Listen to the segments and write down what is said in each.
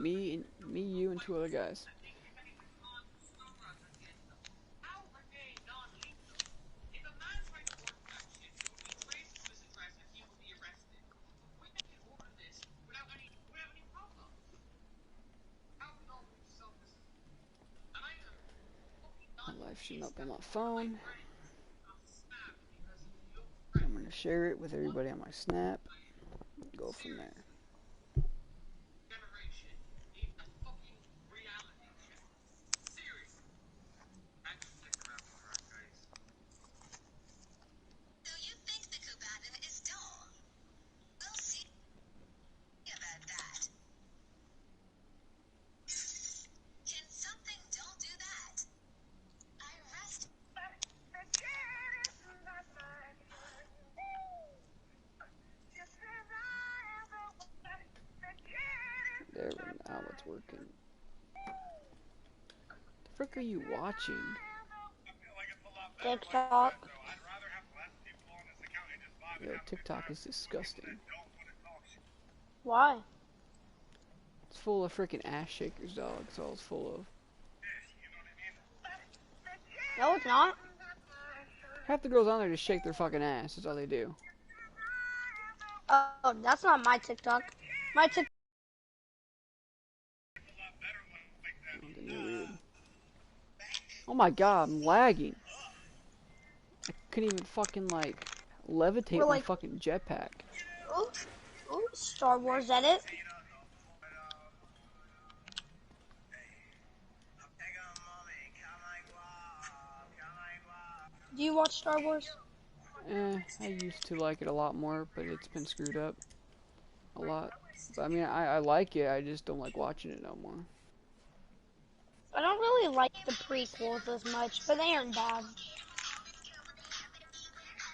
Me, you, and two other guys. My live stream up on my phone. I'm gonna share it with everybody on my Snap. Go from there. There, now it's working. The frick are you watching? TikTok. Yo, TikTok is disgusting. Why? It's full of freaking ass shakers, dog. That's all it's full of. No, it's not. Half the girls on there just shake their fucking ass. That's all they do. Oh, that's not my TikTok. My TikTok. Oh my god, I'm lagging. I couldn't even fucking like levitate my fucking jetpack. Ooh, Star Wars edit. Do you watch Star Wars? I used to like it a lot more, but it's been screwed up a lot. But I mean, I like it, I just don't like watching it no more. I don't really like the prequels as much, but they aren't bad.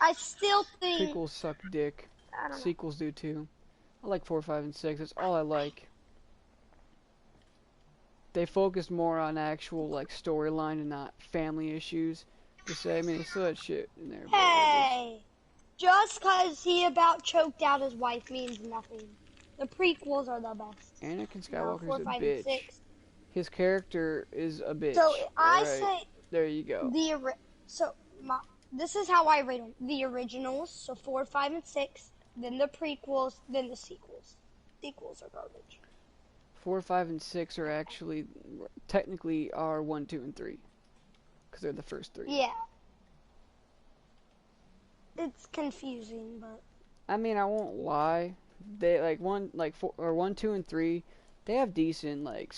I still think... Prequels suck dick. Sequels do too. I like 4, 5, and 6, that's all I like. They focus more on actual, like, storyline and not family issues. To say, I mean, they still had shit in there. Hey! Just cause he about choked out his wife means nothing. The prequels are the best. Anakin Skywalker's 4, 5, a bitch. and 6. His character is a bitch. So I right? say there you go. This is how I rate them: the originals, so 4, 5, and 6, then the prequels, then the sequels. Sequels are garbage. 4, 5, and 6 are actually technically are 1, 2, and 3 because they're the first 3. Yeah. It's confusing, but I mean, I won't lie. They like 1, 2, and 3. They have decent like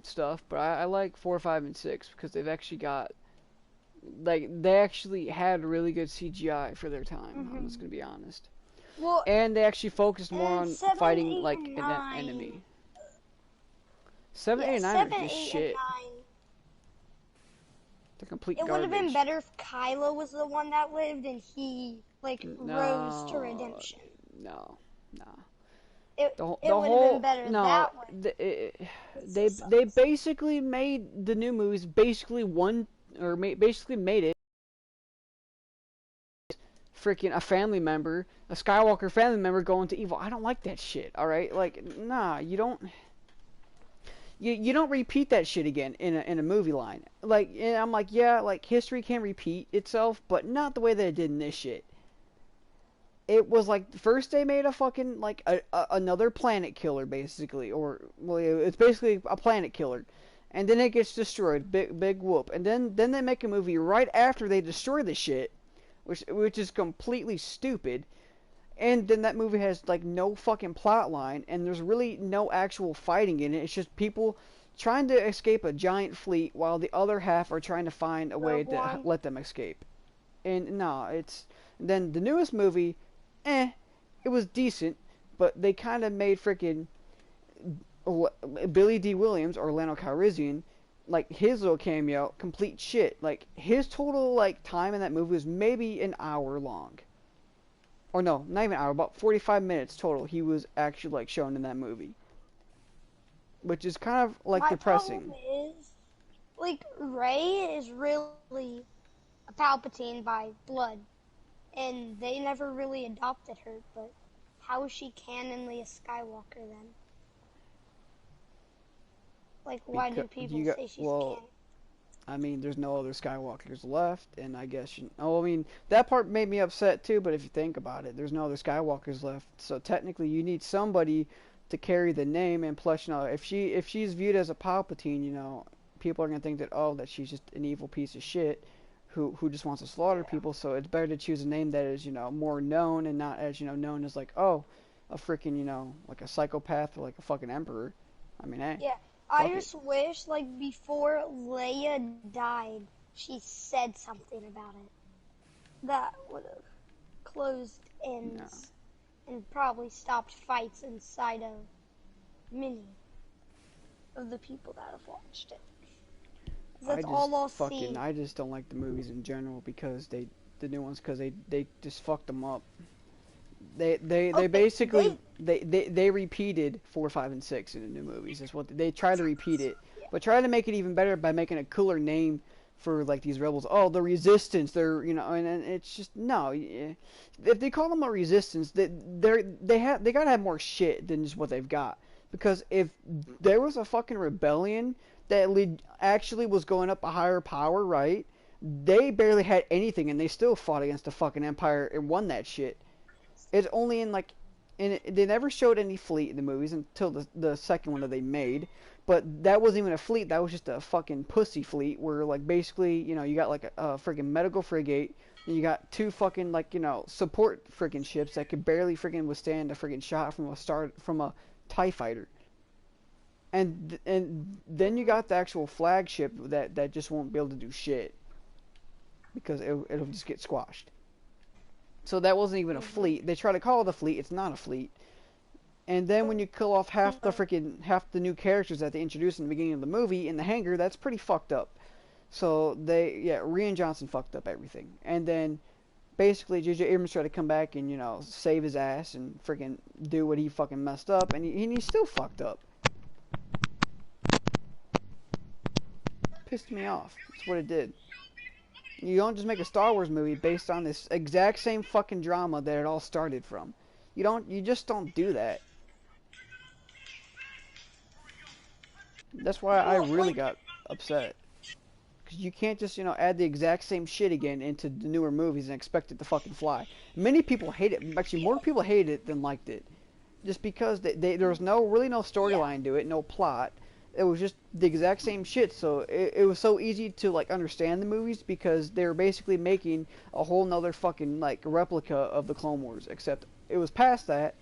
stuff, but I like 4, 5, and 6 because they've actually got they actually had really good CGI for their time. I'm just gonna be honest. Well, and they actually focused more on 7, fighting 8, like and an 9. enemy. 7, 8, and 9 are just shit. The complete garbage. It would have been better if Kylo was the one that lived and he rose to redemption. No. It would have been better that way. They basically made the new movies basically basically made it freaking a family member, a Skywalker family member going to evil. I don't like that shit. All right, like nah, you don't. You don't repeat that shit again in a movie line. Like, and I'm like, yeah, like history can repeat itself, but not the way that it did in this shit. It was like first they made a fucking like another planet killer basically, or well, it's basically a planet killer, and then it gets destroyed, big whoop, and then they make a movie right after they destroy the shit, which is completely stupid. And then that movie has like no fucking plot line, and there's really no actual fighting in it. It's just people trying to escape a giant fleet while the other half are trying to find a way to let them escape. And no, it's then the newest movie, it was decent, but they kind of made freaking Billy D. Williams or Lando Calrissian, like his little cameo, complete shit. Like his total like time in that movie was maybe an hour long. Or no, not even an hour, about 45 minutes total he was actually like shown in that movie. Which is kind of like depressing. My problem is, like, Rey is really a Palpatine by blood. And they never really adopted her, but how is she canonly a Skywalker then? Like, why Because do people you got say she's well, canon? I mean, there's no other Skywalkers left, and I guess oh, I mean, that part made me upset too. But if you think about it, there's no other Skywalkers left, so technically, you need somebody to carry the name. And plus, if she's viewed as a Palpatine, people are gonna think that that she's just an evil piece of shit who just wants to slaughter Yeah. people. So it's better to choose a name that is more known and not as known as like a freaking like a psychopath or like a fucking emperor. I mean, hey, Yeah. I fuck it. just wish, like, before Leia died, she said something about it. That would have closed No. ends and probably stopped fights inside of many of the people that have watched it. 'Cause that's all I'll see. I just don't like the movies in general because the new ones because they just fucked them up. They Okay, basically they repeated 4, 5, and 6 in the new movies. Is what they try to repeat it, yeah. but try to make it even better by making a cooler name for like these rebels. Oh, the Resistance. They're and it's just no. If they call them a Resistance, they gotta have more shit than just what they've got. Because if there was a fucking rebellion that actually was going up a higher power, right? They barely had anything, and they still fought against the fucking Empire and won that shit. It's only in like, they never showed any fleet in the movies until the second one that they made. But that wasn't even a fleet. That was just a fucking pussy fleet where like basically you got like a freaking medical frigate. And you got two fucking like support freaking ships that could barely freaking withstand a freaking shot from a TIE fighter. And then you got the actual flagship that just won't be able to do shit because it'll just get squashed. So that wasn't even a Mhm. fleet. They try to call it a fleet. It's not a fleet. And then when you kill off half the new characters that they introduced in the beginning of the movie in the hangar, that's pretty fucked up. So Rian Johnson fucked up everything. And then basically J.J. Abrams tried to come back and save his ass and freaking do what he fucking messed up, and he still fucked up. Pissed me off. That's what it did. You don't just make a Star Wars movie based on this exact same fucking drama that it all started from. You just don't do that. That's why I Well, really like, got upset. Because you can't just, add the exact same shit again into the newer movies and expect it to fucking fly. Many people hate it. Actually, more people hated it than liked it. Just because there was really no yeah. storyline to it, no plot. It was just the exact same shit. So it was so easy to like understand the movies because they were basically making a whole nother fucking like replica of the Clone Wars. Except it was past that,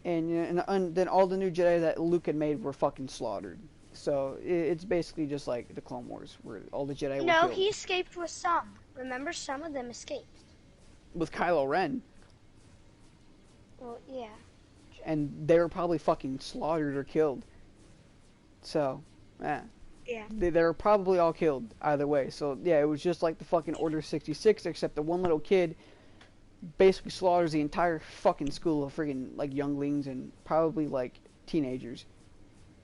and then all the new Jedi that Luke had made were fucking slaughtered. So it's basically just like the Clone Wars, where all the Jedi were No, killed. he escaped with some. Remember, some of them escaped. With Kylo Ren, Well, yeah. and they were probably fucking slaughtered or killed. So, yeah. Yeah. They were probably all killed either way. So, yeah, it was just like the fucking Order 66, except the one little kid basically slaughters the entire fucking school of friggin' like younglings and probably like teenagers.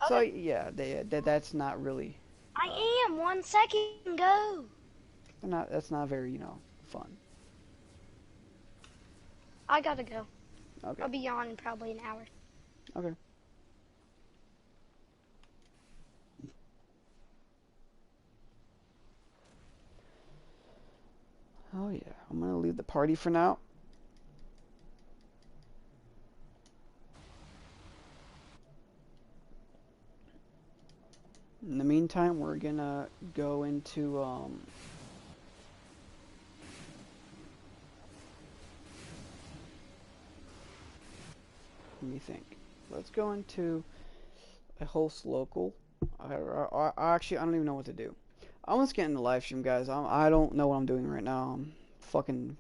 So, Okay. yeah, that's not really, uh, I am. 1 second. Go. that's not very, fun. I gotta go. Okay, I'll be on in probably an hour. okay. Oh, yeah, I'm gonna leave the party for now. In the meantime, we're gonna go into, let me think. Let's go into a host local. Actually, I don't even know what to do. I'm just getting the live stream, guys. I don't know what I'm doing right now. I'm fucking